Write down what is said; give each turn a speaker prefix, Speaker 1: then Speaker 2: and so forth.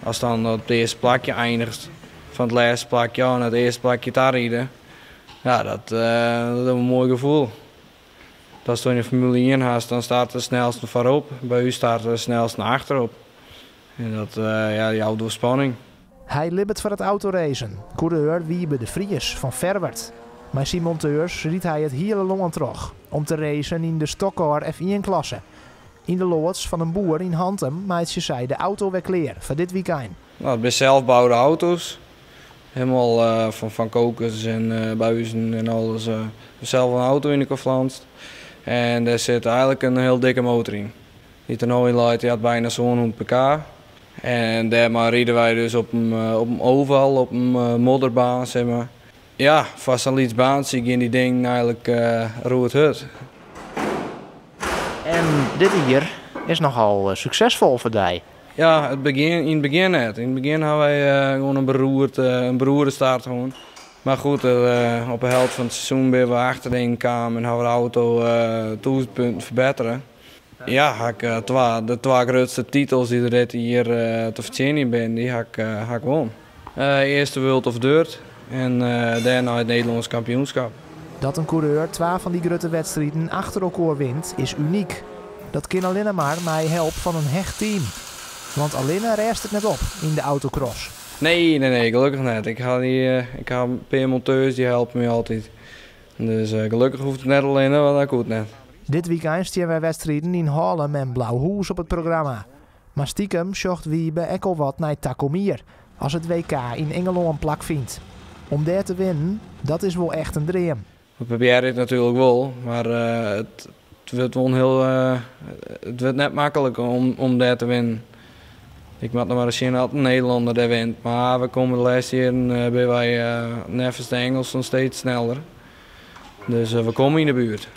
Speaker 1: Als dan op het eerste plakje eindigt, van het laatste plakje naar het eerste plakje te rijden, ja, dat is een mooi gevoel. Als je in de Formule 1 haast, dan staat de snelste voorop. Bij u staat de snelste achterop. En dat die houdt door spanning.
Speaker 2: Hij libbet voor het autoracen. Coureur Wiebe de Vries van Verwert. Met zijn monteurs riet hij het hele land terug om te racen in de Stockcar F1-klasse. In de loods van een boer in Hantem maakt zij de auto weer klaar voor dit weekend.
Speaker 1: Nou, het zijn zelfbouwde auto's. Helemaal van kokers en buizen en alles. Zelf een auto in de geflanst. En daar zit eigenlijk een heel dikke motor in. Die toernooileidt had bijna zo'n 100 pk. En daarmee rieden wij dus op een oval, op een modderbaan, zeg maar. Ja, vast een lietsbaan zie ik in die ding eigenlijk roert het.
Speaker 2: En dit hier is nogal succesvol voor jou.
Speaker 1: Ja, in het begin net. In het begin hadden wij gewoon een beroerde start gewoon. Maar goed, op de helft van het seizoen ben we achterin kwamen en hadden we de auto 1000 punten verbeteren. Ja, de twee grootste titels die er hier te verdienen zijn, die heb ik gewonnen. Eerste World of Dirt en daarna het Nederlands kampioenschap.
Speaker 2: Dat een coureur 2 van die grote wedstrijden achter elkaar wint, is uniek. Dat kan alleen maar met hulp van een hecht team. Want alleen rest het net op in de autocross.
Speaker 1: Nee, gelukkig niet. Ik heb een paar monteurs die helpen me altijd. Dus gelukkig hoeft het net alleen, want dat goed net.
Speaker 2: Dit weekend staan wij wedstrijden in Haarlem en Blauwhoes op het programma. Maar stiekem zocht Wiebe ook al wat naar Takomier, als het WK in Engeland een plak vindt. Om daar te winnen, dat is wel echt een droom.
Speaker 1: We proberen het natuurlijk wel, maar het wordt net makkelijk om daar te winnen. Ik moet nog maar eens zien dat een Nederlander daar wint. Maar we komen de laatste jaren bij wij nevens de Engels nog steeds sneller. Dus we komen in de buurt.